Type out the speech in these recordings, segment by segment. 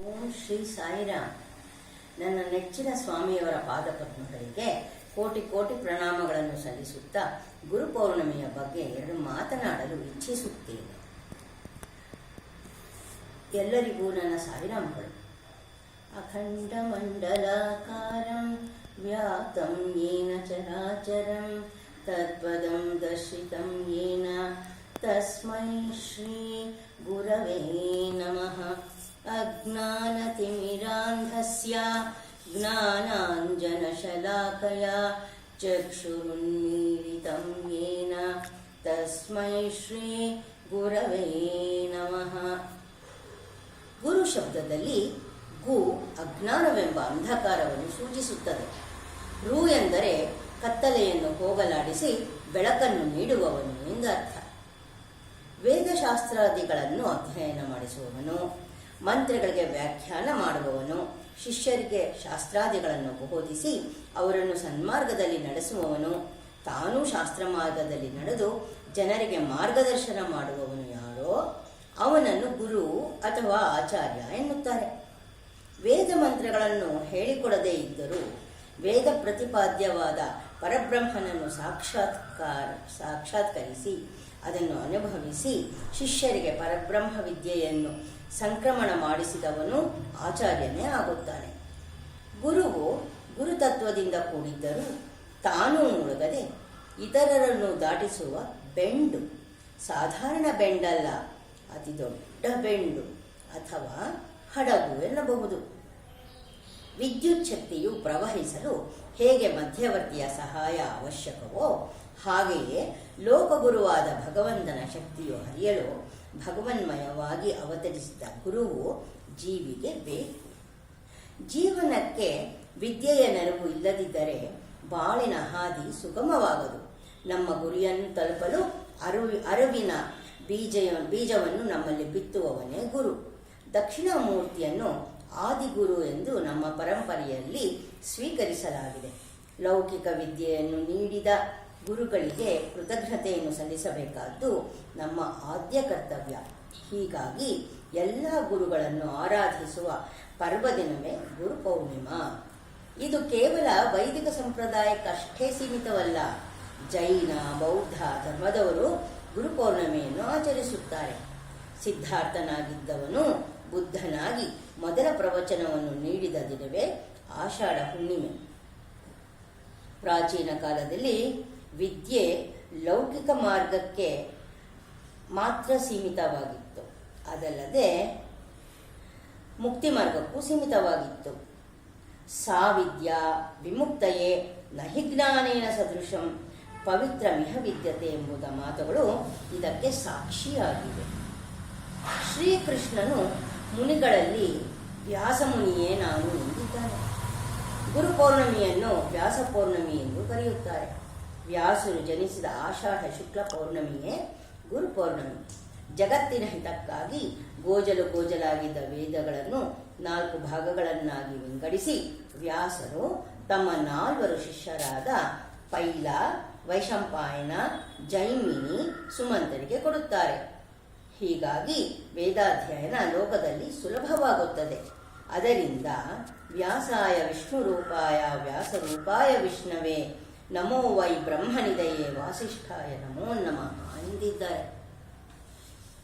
ಓಂ ಶ್ರೀ ಸಾಯಿರಾಮ್. ನನ್ನ ನೆಚ್ಚಿನ ಸ್ವಾಮಿಯವರ ಪಾದಪದ್ಮಗಳಿಗೆ ಕೋಟಿ ಕೋಟಿ ಪ್ರಣಾಮಗಳನ್ನು ಸಲ್ಲಿಸುತ್ತಾ ಗುರು ಪೌರ್ಣಮಿಯ ಬಗ್ಗೆ ಎರಡು ಮಾತನಾಡಲು ಇಚ್ಛಿಸುತ್ತೇನೆ. ಎಲ್ಲರಿಗೂ ನನ್ನ ಸಾಯಿರಾಮ್ಗಳು. ಅಖಂಡ ಮಂಡಲಾಕಾರಂ ವ್ಯಾಪ್ತಂ ಯೇನ ಚರಾಚರಂ ತತ್ಪದಂ ದರ್ಶಿತಂ ಯೇನ ತಸ್ಮೈ ಶ್ರೀ ಗುರವೇ ನಮಃ. ಅಜ್ಞಾನತಿಮಿರಾಂಧಸ್ಯ ಜ್ಞಾನಾಂಜನಶಲಾಕಯಾ ಚಕ್ಷುರುನ್ಮೀಲಿತಂ ಯೇನ ತಸ್ಮೈ ಶ್ರೀ ಗುರವೇ ನಮಃ. ಗುರು ಶಬ್ದದಲ್ಲಿ ಗು ಅಜ್ಞಾನವೆಂಬ ಅಂಧಕಾರವನ್ನು ಸೂಚಿಸುತ್ತದೆ. ರು ಎಂದರೆ ಕತ್ತಲೆಯನ್ನು ಹೋಗಲಾಡಿಸಿ ಬೆಳಕನ್ನು ನೀಡುವವನು ಎಂದರ್ಥ. ವೇದಶಾಸ್ತ್ರಾದಿಗಳನ್ನು ಅಧ್ಯಯನ ಮಾಡಿಸುವವನು, ಮಂತ್ರಗಳಿಗೆ ವ್ಯಾಖ್ಯಾನ ಮಾಡುವವನು, ಶಿಷ್ಯರಿಗೆ ಶಾಸ್ತ್ರಾದಿಗಳನ್ನು ಬೋಧಿಸಿ ಅವರನ್ನು ಸನ್ಮಾರ್ಗದಲ್ಲಿ ನಡೆಸುವವನು, ತಾನೂ ಶಾಸ್ತ್ರ ಮಾರ್ಗದಲ್ಲಿ ನಡೆದು ಜನರಿಗೆ ಮಾರ್ಗದರ್ಶನ ಮಾಡುವವನು ಯಾರೋ ಅವನನ್ನು ಗುರು ಅಥವಾ ಆಚಾರ್ಯ ಎನ್ನುತ್ತಾರೆ. ವೇದ ಮಂತ್ರಗಳನ್ನು ಹೇಳಿಕೊಡದೇ ಇದ್ದರೂ ವೇದ ಪ್ರತಿಪಾದ್ಯವಾದ ಪರಬ್ರಹ್ಮನನ್ನು ಸಾಕ್ಷಾತ್ಕರಿಸಿ ಅದನ್ನು ಅನುಭವಿಸಿ ಶಿಷ್ಯರಿಗೆ ಪರಬ್ರಹ್ಮ ವಿದ್ಯೆಯನ್ನು ಸಂಕ್ರಮಣ ಮಾಡಿಸಿದವನು ಆಚಾರ್ಯನೇ ಆಗುತ್ತಾನೆ. ಗುರುವು ಗುರುತತ್ವದಿಂದ ಕೂಡಿದ್ದರೂ ತಾನೂ ಮುಳುಗದೆ ಇತರರನ್ನು ದಾಟಿಸುವ ಬೆಂಡು, ಸಾಧಾರಣ ಬೆಂಡಲ್ಲ, ಅತಿ ದೊಡ್ಡ ಬೆಂಡು ಅಥವಾ ಹಡಗು ಎನ್ನಬಹುದು. ವಿದ್ಯುತ್ ಶಕ್ತಿಯು ಪ್ರವಹಿಸಲು ಹೇಗೆ ಮಧ್ಯವರ್ತಿಯ ಸಹಾಯ ಅವಶ್ಯಕವೋ ಹಾಗೆಯೇ ಲೋಕಗುರುವಾದ ಭಗವಂತನ ಶಕ್ತಿಯು ಹರಿಯಲು ಭಗವನ್ಮಯವಾಗಿ ಅವತರಿಸಿದ ಗುರುವು ಜೀವಿಗೆ ಬೇಕು. ಜೀವನಕ್ಕೆ ವಿದ್ಯೆಯ ನೆರವು ಇಲ್ಲದಿದ್ದರೆ ಬಾಳಿನ ಹಾದಿ ಸುಗಮವಾಗದು. ನಮ್ಮ ಗುರಿಯನ್ನು ತಲುಪಲು ಅರಿವಿನ ಬೀಜವನ್ನು ನಮ್ಮಲ್ಲಿ ಬಿತ್ತುವವನೇ ಗುರು. ದಕ್ಷಿಣಾಮೂರ್ತಿಯನ್ನು ಆದಿಗುರು ಎಂದು ನಮ್ಮ ಪರಂಪರೆಯಲ್ಲಿ ಸ್ವೀಕರಿಸಲಾಗಿದೆ. ಲೌಕಿಕ ವಿದ್ಯೆಯನ್ನು ನೀಡಿದ ಗುರುಗಳಿಗೆ ಕೃತಜ್ಞತೆಯನ್ನು ಸಲ್ಲಿಸಬೇಕಾದ್ದು ನಮ್ಮ ಆದ್ಯ ಕರ್ತವ್ಯ. ಹೀಗಾಗಿ ಎಲ್ಲ ಗುರುಗಳನ್ನು ಆರಾಧಿಸುವ ಪರ್ವದಿನವೇ ಗುರು ಪೌರ್ಣಿಮಾ. ಇದು ಕೇವಲ ವೈದಿಕ ಸಂಪ್ರದಾಯಕ್ಕಷ್ಟೇ ಸೀಮಿತವಲ್ಲ. ಜೈನ, ಬೌದ್ಧ ಧರ್ಮದವರು ಗುರು ಪೌರ್ಣಿಮೆಯನ್ನು ಆಚರಿಸುತ್ತಾರೆ. ಸಿದ್ಧಾರ್ಥನಾಗಿದ್ದವನು ಬುದ್ಧನಾಗಿ ಮೊದಲ ಪ್ರವಚನವನ್ನು ನೀಡಿದ ದಿನವೇ ಆಷಾಢ ಹುಣ್ಣಿಮೆ. ಪ್ರಾಚೀನ ಕಾಲದಲ್ಲಿ ವಿದ್ಯೆ ಲೌಕಿಕ ಮಾರ್ಗಕ್ಕೆ ಮಾತ್ರ ಸೀಮಿತವಾಗಿತ್ತು, ಅದಲ್ಲದೆ ಮುಕ್ತಿ ಮಾರ್ಗಕ್ಕೂ ಸೀಮಿತವಾಗಿತ್ತು. ಸಾವಿದ್ಯಾ ವಿಮುಕ್ತಯೇ ನಹಿ ಜ್ಞಾನೇನ ಸದೃಶಂ ಪವಿತ್ರಮಿಹ ವಿದ್ಯತೆ ಎಂಬುದ ಮಾತುಗಳು ಇದಕ್ಕೆ ಸಾಕ್ಷಿಯಾಗಿವೆ. ಶ್ರೀಕೃಷ್ಣನು ಮುನಿಗಳಲ್ಲಿ ವ್ಯಾಸಮುನಿಯೇ ನಾನು ಎಂದಿದ್ದಾನೆ. ಗುರು ಪೌರ್ಣಮಿಯನ್ನು ವ್ಯಾಸ ಪೌರ್ಣಮಿ ಎಂದು ಕರೆಯುತ್ತಾರೆ. ವ್ಯಾಸರು ಜನಿಸಿದ ಆಷಾಢ ಶುಕ್ಲ ಪೌರ್ಣಮಿಯೇ ಗುರು ಪೌರ್ಣಮಿ. ಜಗತ್ತಿನ ಹಿತಕ್ಕಾಗಿ ಗೋಜಲಾಗಿದ್ದ ವೇದಗಳನ್ನು 4 ಭಾಗಗಳನ್ನಾಗಿ ವಿಂಗಡಿಸಿ ವ್ಯಾಸರು ತಮ್ಮ 4 ಶಿಷ್ಯರಾದ ಪೈಲ, ವೈಶಂಪಾಯನ, ಜೈಮಿನಿ, ಸುಮಂತರಿಗೆ ಕೊಡುತ್ತಾರೆ. ಹೀಗಾಗಿ ವೇದಾಧ್ಯಯನ ಲೋಕದಲ್ಲಿ ಸುಲಭವಾಗುತ್ತದೆ. ಅದರಿಂದ ವ್ಯಾಸಾಯ ವಿಷ್ಣುರೂಪಾಯ ವ್ಯಾಸರೂಪಾಯ ವಿಷ್ಣವೇ ನಮೋ ವೈ ಬ್ರಹ್ಮನಿದಯೇ ವಾಸಿಷ್ಠಾಯ ನಮೋ ನಮಃ ಎಂದಿದ್ದಾರೆ.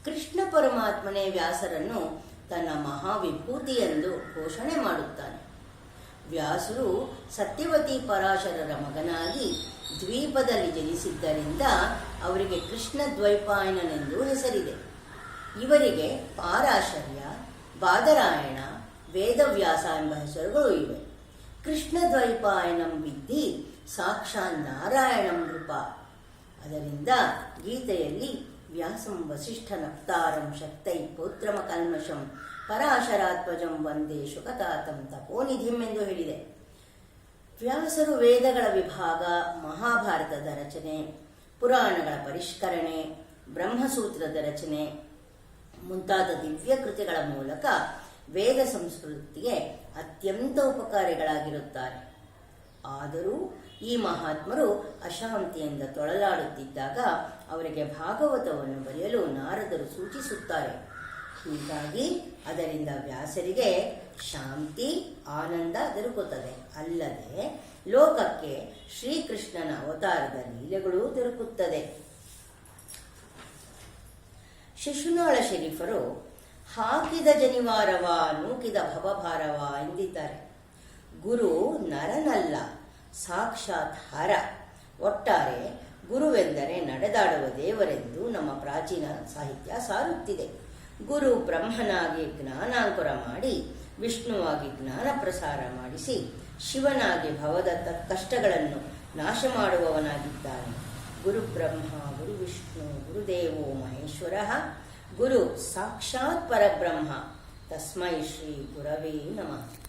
ಕೃಷ್ಣ ಪರಮಾತ್ಮನೇ ವ್ಯಾಸರನ್ನು ತನ್ನ ಮಹಾವಿಭೂತಿ ಎಂದು ಘೋಷಣೆ ಮಾಡುತ್ತಾನೆ. ವ್ಯಾಸರು ಸತ್ಯವತಿ ಪರಾಶರರ ಮಗನಾಗಿ ದ್ವೀಪದಲ್ಲಿ ಜನಿಸಿದ್ದರಿಂದ ಅವರಿಗೆ ಕೃಷ್ಣ ದ್ವೈಪಾಯನನೆಂದು ಹೆಸರಿದೆ. ಇವರಿಗೆ ಪಾರಾಶರ್ಯ, ಬಾದರಾಯಣ, ವೇದವ್ಯಾಸ ಎಂಬ ಹೆಸರುಗಳು ಇವೆ. ಕೃಷ್ಣ ದ್ವೈಪಾಯನಂ ವಿದ್ಧಿ ಸಾಕ್ಷಾತ್ ನಾರಾಯಣಂ ನೃಪ. ಅದರಿಂದ ಗೀತೆಯಲ್ಲಿ ವ್ಯಾಸಂ ವಸಿಷ್ಠ ನಪ್ತಾರಂ ಶಕ್ತೈ ಪೌತ್ರಮ ಕಲ್ಮಷಂ ಪರಾಶರಾತ್ಮಜಂ ವಂದೇ ಶುಕತಾತಂ ತಪೋನಿಧಿಂ ಎಂದು ಹೇಳಿದೆ. ವ್ಯಾಸರು ವೇದಗಳ ವಿಭಾಗ, ಮಹಾಭಾರತದ ರಚನೆ, ಪುರಾಣಗಳ ಪರಿಷ್ಕರಣೆ, ಬ್ರಹ್ಮಸೂತ್ರದ ರಚನೆ ಮುಂತಾದ ದಿವ್ಯ ಕೃತಿಗಳ ಮೂಲಕ ವೇದ ಸಂಸ್ಕೃತಿಗೆ ಅತ್ಯಂತ ಉಪಕಾರಿಗಳಾಗಿರುತ್ತಾರೆ. ಆದರೂ ಈ ಮಹಾತ್ಮರು ಅಶಾಂತಿಯಿಂದ ತೊಳಲಾಡುತ್ತಿದ್ದಾಗ ಅವರಿಗೆ ಭಾಗವತವನ್ನು ಬರೆಯಲು ನಾರದರು ಸೂಚಿಸುತ್ತಾರೆ. ಹೀಗಾಗಿ ಅದರಿಂದ ವ್ಯಾಸರಿಗೆ ಶಾಂತಿ ಆನಂದ ದೊರಕುತ್ತದೆ. ಅಲ್ಲದೆ ಲೋಕಕ್ಕೆ ಶ್ರೀಕೃಷ್ಣನ ಅವತಾರದ ಲೀಲೆಗಳೂ ದೊರಕುತ್ತದೆ. ಶಿಶುನಾಳ ಶರೀಫರು ಹಾಕಿದ ಜನಿವಾರವ ನೂಕಿದ ಭವಭಾರವ ಎಂದಿದ್ದಾರೆ. ಗುರು ನರನಲ್ಲ, ಸಾಕ್ಷಾತ್ ಹರ. ಒಟ್ಟಾರೆ ಗುರುವೆಂದರೆ ನಡೆದಾಡುವ ದೇವರೆಂದು ನಮ್ಮ ಪ್ರಾಚೀನ ಸಾಹಿತ್ಯ ಸಾರುತ್ತಿದೆ. ಗುರು ಬ್ರಹ್ಮನಾಗಿ ಜ್ಞಾನಾಂಕುರ ಮಾಡಿ, ವಿಷ್ಣುವಾಗಿ ಜ್ಞಾನ ಪ್ರಸಾರ ಮಾಡಿಸಿ, ಶಿವನಾಗಿ ಭವದ ಕಷ್ಟಗಳನ್ನು ನಾಶ ಮಾಡುವವನಾಗಿದ್ದಾನೆ. ಗುರು ಬ್ರಹ್ಮ, ಗುರು ವಿಷ್ಣು, ಗುರುದೇವೋ ಮಹೇಶ್ವರ, ಗುರು ಸಾಕ್ಷಾತ್ ಪರಬ್ರಹ್ಮ. ತಸ್ಮೈ ಶ್ರೀ ಗುರವೇ ನಮಃ.